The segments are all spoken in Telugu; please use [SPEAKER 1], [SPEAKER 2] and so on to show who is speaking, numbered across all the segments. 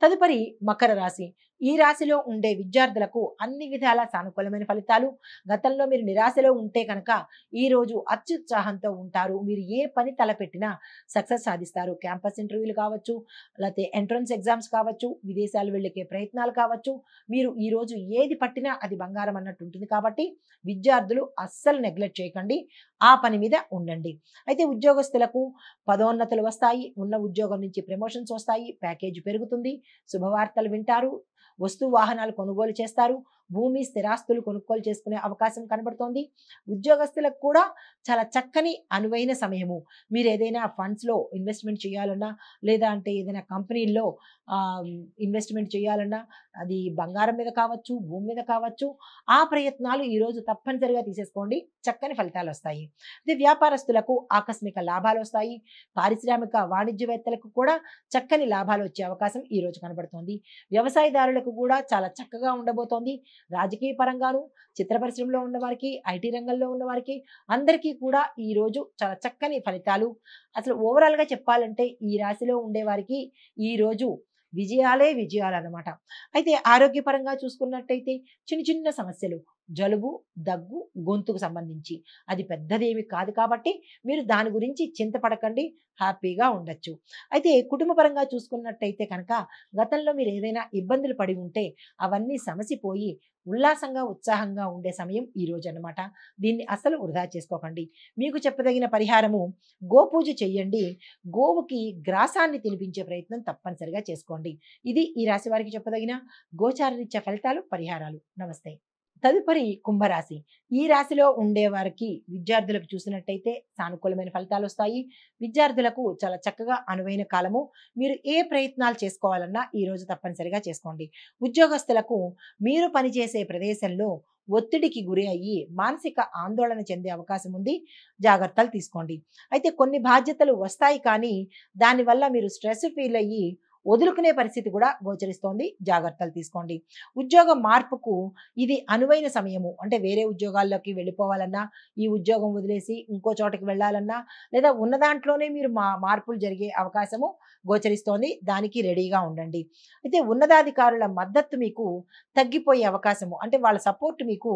[SPEAKER 1] తదుపరి మకర రాశి. ఈ రాశిలో ఉండే విద్యార్థులకు అన్ని విధాల సానుకూలమైన ఫలితాలు. గతంలో మీరు నిరాశలో ఉంటే కనుక ఈ రోజు అత్యుత్సాహంతో ఉంటారు. మీరు ఏ పని తలపెట్టినా సక్సెస్ సాధిస్తారు. క్యాంపస్ ఇంటర్వ్యూలు కావచ్చు, లేకపోతే ఎంట్రన్స్ ఎగ్జామ్స్ కావచ్చు, విదేశాలు వెళ్ళే ప్రయత్నాలు కావచ్చు. మీరు ఈ రోజు ఏది పట్టినా అది బంగారం అన్నట్టు ఉంటుంది కాబట్టి విద్యార్థులు అస్సలు నెగ్లెక్ట్ చేయకండి. ఆ పని మీద ఉండండి. అయితే ఉద్యోగస్తులకు పదోన్నతులు వస్తాయి. ఉన్న ఉద్యోగం నుంచి ప్రమోషన్స్ వస్తాయి. ప్యాకేజీ పెరుగుతుంది. శుభవార్తలు వింటారు. వస్తు వాహనాలు కొనుగోలు చేస్తారు. భూమి స్థిరాస్తులు కొనుగోలు చేసుకునే అవకాశం కనబడుతోంది. ఉద్యోగస్తులకు కూడా చాలా చక్కని అనువైన సమయము. మీరు ఏదైనా ఫండ్స్లో ఇన్వెస్ట్మెంట్ చేయాలన్నా, లేదా అంటే ఏదైనా కంపెనీల్లో ఇన్వెస్ట్మెంట్ చేయాలన్నా, అది బంగారం మీద కావచ్చు, భూమి మీద కావచ్చు, ఆ ప్రయత్నాలు ఈరోజు తప్పనిసరిగా తీసేసుకోండి. చక్కని ఫలితాలు వస్తాయి. ఇది వ్యాపారస్తులకు ఆకస్మిక లాభాలు వస్తాయి. పారిశ్రామిక వాణిజ్యవేత్తలకు కూడా చక్కని లాభాలు వచ్చే అవకాశం ఈ రోజు కనబడుతోంది. వ్యవసాయదారులకు కూడా చాలా చక్కగా ఉండబోతోంది. రాజకీయ పరంగాను, చిత్ర పరిశ్రమలో ఉన్నవారికి, ఐటీ రంగంలో ఉన్నవారికి అందరికీ కూడా ఈ రోజు చాలా చక్కని ఫలితాలు. అసలు ఓవరాల్గా చెప్పాలంటే ఈ రాశిలో ఉండేవారికి ఈ రోజు విజయాలే విజయాలన్నమాట. అయితే ఆరోగ్యపరంగా చూసుకున్నట్టయితే చిన్న చిన్న సమస్యలు, జలుబు, దగ్గు, గొంతుకు సంబంధించి అది పెద్దదేమి కాదు కాబట్టి మీరు దాని గురించి చింతపడకండి. హ్యాపీగా ఉండొచ్చు. అయితే కుటుంబ పరంగా చూసుకున్నట్టయితే కనుక గతంలో మీరు ఏదైనా ఇబ్బందులు పడి ఉంటే అవన్నీ సమసిపోయి ఉల్లాసంగా, ఉత్సాహంగా ఉండే సమయం ఈ రోజు అన్నమాట. దీన్ని అస్సలు వృధా చేసుకోకండి. మీకు చెప్పదగిన పరిహారము గోపూజ చెయ్యండి. గోవుకి గ్రాసాన్ని తినిపించే ప్రయత్నం తప్పనిసరిగా చేసుకోండి. ఇది ఈ రాశి వారికి చెప్పదగిన గోచారరీత్యా ఫలితాలు, పరిహారాలు. నమస్తే. తదుపరి కుంభరాశి. ఈ రాశిలో ఉండే వారికి విద్యార్థులకు చూసినట్టయితే సానుకూలమైన ఫలితాలు వస్తాయి. విద్యార్థులకు చాలా చక్కగా అనువైన కాలము. మీరు ఏ ప్రయత్నాలు చేసుకోవాలన్నా ఈ రోజు తప్పనిసరిగా చేసుకోండి. ఉద్యోగస్తులకు మీరు పనిచేసే ప్రదేశంలో ఒత్తిడికి గురి అయ్యి మానసిక ఆందోళన చెందే అవకాశం ఉంది. జాగ్రత్తలు తీసుకోండి. అయితే కొన్ని బాధ్యతలు వస్తాయి కానీ దానివల్ల మీరు స్ట్రెస్ ఫీల్ అయ్యి వదులుకునే పరిస్థితి కూడా గోచరిస్తోంది. జాగ్రత్తలు తీసుకోండి. ఉద్యోగ మార్పుకు ఇది అనువైన సమయము. అంటే వేరే ఉద్యోగాల్లోకి వెళ్ళిపోవాలన్నా, ఈ ఉద్యోగం వదిలేసి ఇంకో చోటకి వెళ్ళాలన్నా, లేదా ఉన్న దాంట్లోనే మీరు మార్పులు జరిగే అవకాశము గోచరిస్తోంది. దానికి రెడీగా ఉండండి. అయితే ఉన్నతాధికారుల మద్దతు మీకు తగ్గిపోయే అవకాశము, అంటే వాళ్ళ సపోర్ట్ మీకు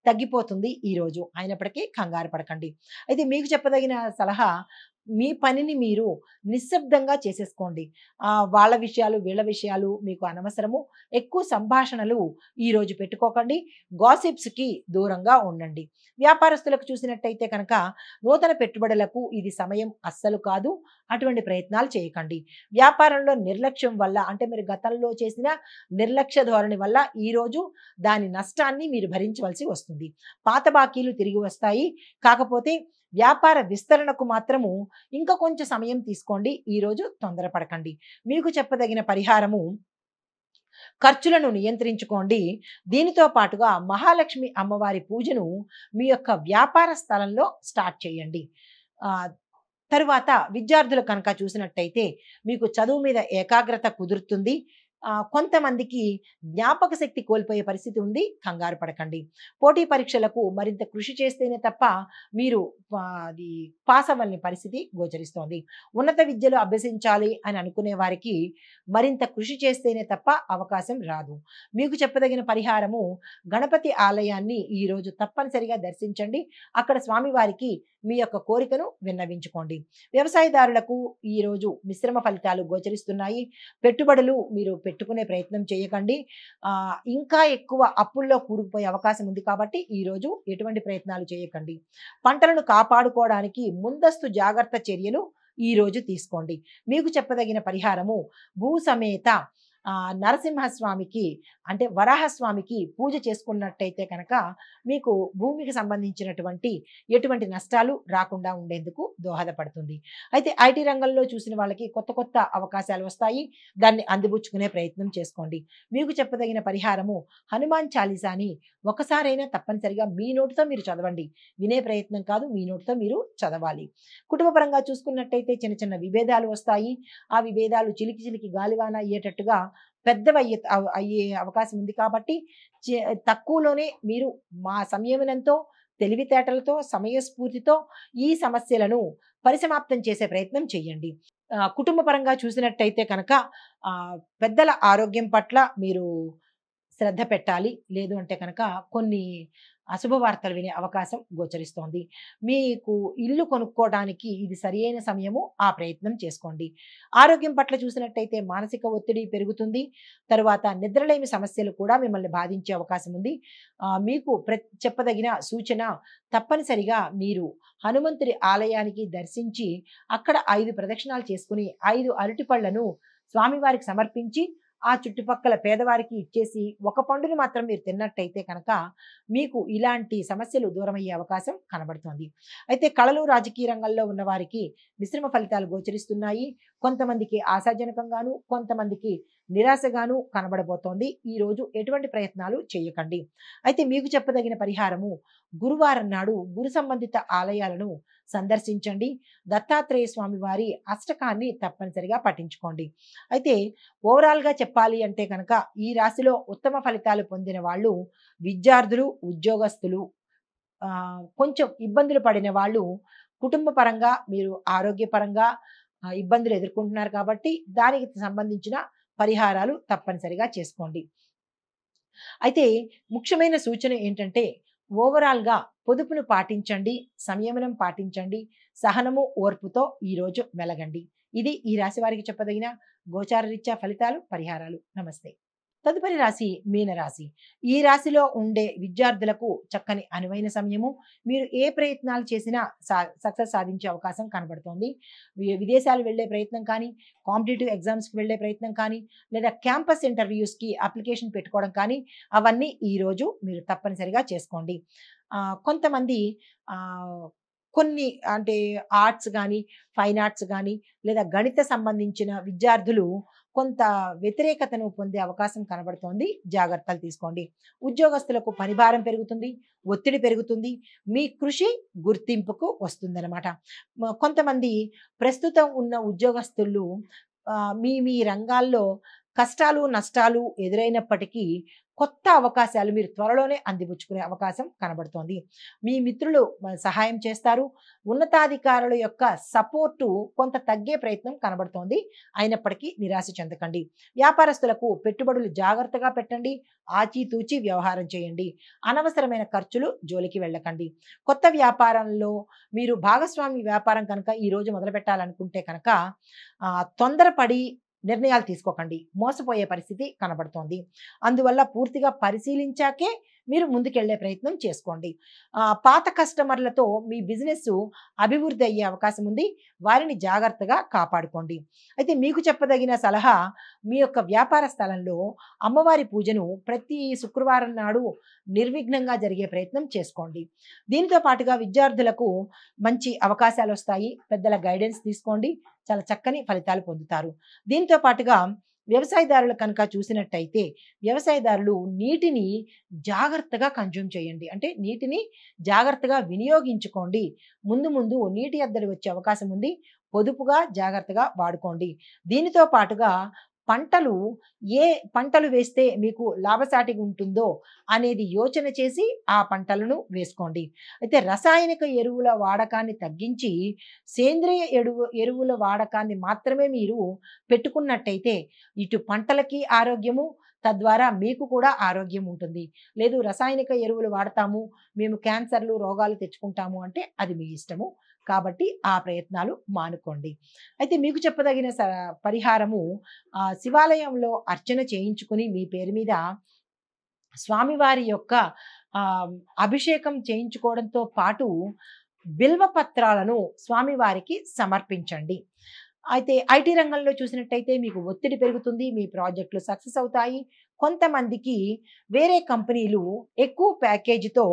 [SPEAKER 1] తగ్గిపోతుంది ఈ రోజు. అయినప్పటికీ కంగారు పడకండి. అయితే మీకు చెప్పదగిన సలహా, మీ పనిని మీరు నిశ్శబ్దంగా చేసేసుకోండి. వాళ్ళ విషయాలు, వీళ్ళ విషయాలు మీకు అనవసరము. ఎక్కువ సంభాషణలు ఈ రోజు పెట్టుకోకండి. గాసిప్స్‌కి దూరంగా ఉండండి. వ్యాపారస్తులకు చూసినట్టయితే కనుక నూతన పెట్టుబడులకు ఇది సమయం అస్సలు కాదు. అటువంటి ప్రయత్నాలు చేయకండి. వ్యాపారంలో నిర్లక్ష్యం వల్ల, అంటే మీరు గతంలో చేసిన నిర్లక్ష్య ధోరణి వల్ల ఈరోజు దాని నష్టాన్ని మీరు భరించవలసి వస్తుంది. పాత బాకీలు తిరిగి వస్తాయి. కాకపోతే వ్యాపార విస్తరణకు మాత్రము ఇంకా కొంచెం సమయం తీసుకోండి. ఈరోజు తొందరపడకండి. మీకు చెప్పదగిన పరిహారము ఖర్చులను నియంత్రించుకోండి. దీనితో పాటుగా మహాలక్ష్మి అమ్మవారి పూజను మీ యొక్క వ్యాపార స్థలంలో స్టార్ట్ చేయండి. తరువాత విద్యార్థులు కనుక చూసినట్టయితే మీకు చదువు మీద ఏకాగ్రత కుదురుతుంది. కొంతమందికి జ్ఞాపక శక్తి కోల్పోయే పరిస్థితి ఉంది. కంగారు పడకండి. పోటీ పరీక్షలకు మరింత కృషి చేస్తేనే తప్ప మీరు అది పాస్ అవ్వని పరిస్థితి గోచరిస్తోంది. ఉన్నత విద్యలో అభ్యసించాలి అని అనుకునే వారికి మరింత కృషి చేస్తేనే తప్ప అవకాశం రాదు. మీకు చెప్పదగిన పరిహారము గణపతి ఆలయాన్ని ఈరోజు తప్పనిసరిగా దర్శించండి. అక్కడ స్వామివారికి మీ యొక్క కోరికను విన్నవించుకోండి. వ్యవసాయదారులకు ఈరోజు మిశ్రమ ఫలితాలు గోచరిస్తున్నాయి. పెట్టుబడులు మీరు పెట్టుకునే ప్రయత్నం చేయకండి. ఇంకా ఎక్కువ అప్పుల్లో కూరుకుపోయే అవకాశం ఉంది కాబట్టి ఈరోజు ఎటువంటి ప్రయత్నాలు చేయకండి. పంటలను కాపాడుకోవడానికి ముందస్తు జాగ్రత్త చర్యలు ఈరోజు తీసుకోండి. మీకు చెప్పదగిన పరిహారము భూ సమేత నరసింహస్వామికి, అంటే వరాహస్వామికి పూజ చేసుకున్నట్టయితే కనుక మీకు భూమికి సంబంధించినటువంటి ఎటువంటి నష్టాలు రాకుండా ఉండేందుకు దోహదపడుతుంది. అయితే ఐటీ రంగంలో చూసిన వాళ్ళకి కొత్త కొత్త అవకాశాలు వస్తాయి. దాన్ని అందిపుచ్చుకునే ప్రయత్నం చేసుకోండి. మీకు చెప్పదగిన పరిహారము హనుమాన్ చాలీసాని ఒకసారైనా తప్పనిసరిగా మీ నోటితో మీరు చదవండి. వినే ప్రయత్నం కాదు, మీ నోటితో మీరు చదవాలి. కుటుంబ పరంగా చూసుకున్నట్టయితే చిన్న చిన్న విభేదాలు వస్తాయి. ఆ విభేదాలు చిలికి చిలికి గాలివాన అయ్యేటట్టుగా అయ్యే అవకాశం ఉంది కాబట్టి తక్కువలోనే మీరు మా సంయమనంతో, తెలివితేటలతో, సమయస్ఫూర్తితో ఈ సమస్యలను పరిసమాప్తం చేసే ప్రయత్నం చేయండి. కుటుంబ పరంగా చూసినట్టయితే కనుక పెద్దల ఆరోగ్యం పట్ల మీరు శ్రద్ధ పెట్టాలి. లేదు అంటే కనుక కొన్ని అశుభ వార్తలు వినే అవకాశం గోచరిస్తోంది. మీకు ఇల్లు కొనుక్కోవడానికి ఇది సరియైన సమయము. ఆ ప్రయత్నం చేసుకోండి. ఆరోగ్యం పట్ల చూసినట్టయితే మానసిక ఒత్తిడి పెరుగుతుంది. తరువాత నిద్రలేమి సమస్యలు కూడా మిమ్మల్ని బాధించే అవకాశం ఉంది. మీకు చెప్పదగిన సూచన తప్పనిసరిగా మీరు హనుమంతుడి ఆలయానికి దర్శించి అక్కడ 5 ప్రదక్షిణాలు చేసుకొని 5 అరటిపళ్ళను స్వామివారికి సమర్పించి ఆ చుట్టుపక్కల పేదవారికి ఇచ్చేసి ఒక పండుని మాత్రం మీరు తిన్నట్టయితే కనుక మీకు ఇలాంటి సమస్యలు దూరమయ్యే అవకాశం కనబడుతోంది. అయితే కళలు రాజకీయ రంగంలో ఉన్న వారికి మిశ్రమ ఫలితాలు గోచరిస్తున్నాయి. కొంతమందికి ఆశాజనకంగాను, కొంతమందికి నిరాశగాను కనబడబోతోంది. ఈ రోజు ఎటువంటి ప్రయత్నాలు చేయకండి. అయితే మీకు చెప్పదగిన పరిహారము గురువారం నాడు గురు సంబంధిత ఆలయాలను సందర్శించండి. దత్తాత్రేయ స్వామి వారి అష్టకాన్ని తప్పనిసరిగా పఠించుకోండి. అయితే ఓవరాల్గా చెప్పాలి అంటే కనుక ఈ రాశిలో ఉత్తమ ఫలితాలు పొందిన వాళ్ళు విద్యార్థులు, ఉద్యోగస్తులు, కొంచెం ఇబ్బందులు పడిన వాళ్ళు కుటుంబ పరంగా మీరు ఆరోగ్యపరంగా ఇబ్బందులు ఎదుర్కొంటున్నారు కాబట్టి దానికి సంబంధించిన పరిహారాలు తప్పనిసరిగా చేసుకోండి. అయితే ముఖ్యమైన సూచన ఏంటంటే ఓవరాల్గా పొదుపును పాటించండి, సంయమనం పాటించండి, సహనము ఓర్పుతో ఈరోజు మెలగండి. ఇది ఈ రాశి వారికి చెప్పదగిన గోచార రీత్యా ఫలితాలు, పరిహారాలు. నమస్తే. తదుపరి రాశి మీనరాశి. ఈ రాశిలో ఉండే విద్యార్థులకు చక్కని అనువైన సమయము. మీరు ఏ ప్రయత్నాలు చేసినా సక్సెస్ సాధించే అవకాశం కనబడుతోంది. విదేశాలు వెళ్ళే ప్రయత్నం కానీ, కాంపిటేటివ్ ఎగ్జామ్స్కి వెళ్ళే ప్రయత్నం కానీ, లేదా క్యాంపస్ ఇంటర్వ్యూస్కి అప్లికేషన్ పెట్టుకోవడం కానీ అవన్నీ ఈరోజు మీరు తప్పనిసరిగా చేసుకోండి. కొంతమంది కొన్ని అంటే ఆర్ట్స్ కానీ, ఫైన్ ఆర్ట్స్ కానీ, లేదా గణిత సంబంధించిన విద్యార్థులు కొంత వ్యతిరేకతను పొందే అవకాశం కనబడుతోంది. జాగ్రత్తలు తీసుకోండి. ఉద్యోగస్తులకు పనిభారం పెరుగుతుంది, ఒత్తిడి పెరుగుతుంది. మీ కృషి గుర్తింపుకు వస్తుందన్నమాట. కొంతమంది ప్రస్తుతం ఉన్న ఉద్యోగస్తులు మీ మీ రంగాల్లో కష్టాలు, నష్టాలు ఎదురైనప్పటికీ కొత్త అవకాశాలు మీరు త్వరలోనే అందిపుచ్చుకునే అవకాశం కనబడుతోంది. మీ మిత్రులు సహాయం చేస్తారు. ఉన్నతాధికారుల యొక్క సపోర్టు కొంత తగ్గే ప్రయత్నం కనబడుతోంది. అయినప్పటికీ నిరాశ చెందకండి. వ్యాపారస్తులకు పెట్టుబడులు జాగ్రత్తగా పెట్టండి. ఆచితూచి వ్యవహారం చేయండి. అనవసరమైన ఖర్చులు జోలికి వెళ్ళకండి. కొత్త వ్యాపారంలో మీరు భాగస్వామి వ్యాపారం కనుక ఈరోజు మొదలు పెట్టాలనుకుంటే కనుక తొందరపడి నిర్ణయాలు తీసుకోకండి. మోసపోయే పరిస్థితి కనబడుతోంది. అందువల్ల పూర్తిగా పరిశీలించాకే మీరు ముందుకెళ్లే ప్రయత్నం చేసుకోండి. పాత కస్టమర్లతో మీ బిజినెస్ అభివృద్ధి అయ్యే అవకాశం ఉంది. వారిని జాగ్రత్తగా కాపాడుకోండి. అయితే మీకు చెప్పదగిన సలహా మీ యొక్క వ్యాపార స్థలంలో అమ్మవారి పూజను ప్రతి శుక్రవారం నాడు నిర్విఘ్నంగా జరిగే ప్రయత్నం చేసుకోండి. దీనితో పాటుగా విద్యార్థులకు మంచి అవకాశాలు వస్తాయి. పెద్దల గైడెన్స్ తీసుకోండి. చాలా చక్కని ఫలితాలు పొందుతారు. దీంతో పాటుగా వ్యవసాయదారులు కనుక చూసినట్టయితే వ్యవసాయదారులు నీటిని జాగ్రత్తగా కన్జ్యూమ్ చేయండి. అంటే నీటిని జాగ్రత్తగా వినియోగించుకోండి. ముందు ముందు నీటి ఎద్దడి వచ్చే అవకాశం ఉంది. పొదుపుగా జాగ్రత్తగా వాడుకోండి. దీనితో పాటుగా ఏ పంటలు వేస్తే మీకు లాభసాటిగా ఉంటుందో అనేది యోచన చేసి ఆ పంటలను వేసుకోండి. అయితే రసాయనిక ఎరువుల వాడకాన్ని తగ్గించి సేంద్రియ ఎరువుల వాడకాన్ని మాత్రమే మీరు పెట్టుకున్నట్టయితే ఇటు పంటలకి ఆరోగ్యము, తద్వారా మీకు కూడా ఆరోగ్యం ఉంటుంది. లేదు రసాయనిక ఎరువులు వాడతాము, మేము క్యాన్సర్లు రోగాలు తెచ్చుకుంటాము అంటే అది మీ ఇష్టము. కాబట్టి ఆ ప్రయత్నాలు మానుకోండి. అయితే మీకు చెప్పదగిన పరిహారము శివాలయంలో అర్చన చేయించుకుని మీ పేరు మీద స్వామివారి యొక్క అభిషేకం చేయించుకోవడంతో పాటు బిల్వ పత్రాలను స్వామివారికి సమర్పించండి. అయితే ఐటీ రంగంలో చూసినట్టయితే మీకు ఒత్తిడి పెరుగుతుంది. మీ ప్రాజెక్టులు సక్సెస్ అవుతాయి. కొంతమందికి వేరే కంపెనీలు ఎక్కువ ప్యాకేజీతో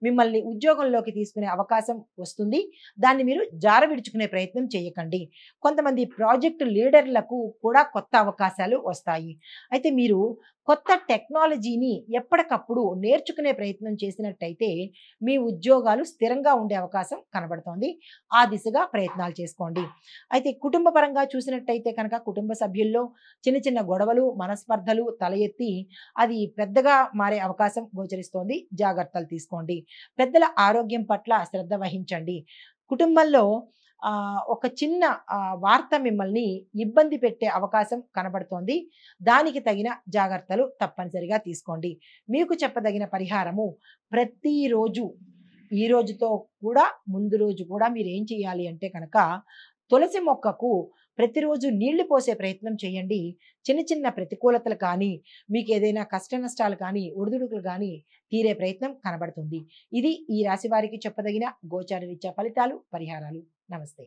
[SPEAKER 1] మిమ్మల్ని ఉద్యోగంలోకి తీసుకునే అవకాశం వస్తుంది. దాన్ని మీరు జారవిడుచుకునే ప్రయత్నం చేయకండి. కొంతమంది ప్రాజెక్టు లీడర్లకు కూడా కొత్త అవకాశాలు వస్తాయి. అయితే మీరు కొత్త టెక్నాలజీని ఎప్పటికప్పుడు నేర్చుకునే ప్రయత్నం చేసినట్టయితే మీ ఉద్యోగాలు స్థిరంగా ఉండే అవకాశం కనబడుతోంది. ఆ దిశగా ప్రయత్నాలు చేసుకోండి. అయితే కుటుంబ పరంగా చూసినట్టయితే కనుక కుటుంబ సభ్యుల్లో చిన్న చిన్న గొడవలు, మనస్పర్ధలు తల ఎత్తి అది పెద్దగా మారే అవకాశం గోచరిస్తోంది. జాగ్రత్తలు తీసుకోండి. పెద్దల ఆరోగ్యం పట్ల శ్రద్ధ వహించండి. కుటుంబంలో ఒక చిన్న వార్త మిమ్మల్ని ఇబ్బంది పెట్టే అవకాశం కనబడుతోంది. దానికి తగిన జాగ్రత్తలు తప్పనిసరిగా తీసుకోండి. మీకు చెప్పదగిన పరిహారము ప్రతిరోజు ఈ రోజుతో కూడా ముందు రోజు కూడా మీరేం చేయాలి అంటే కనుక తులసి మొక్కకు ప్రతిరోజు నీళ్లు పోసే ప్రయత్నం చేయండి. చిన్న చిన్న ప్రతికూలతలు కానీ, మీకేదైనా కష్ట నష్టాలు కానీ, ఒడిదుడుకులు కానీ తీరే ప్రయత్నం కనబడుతుంది. ఇది ఈ రాశి వారికి చెప్పదగిన గోచార రీత్యా ఫలితాలు, పరిహారాలు. నమస్తే.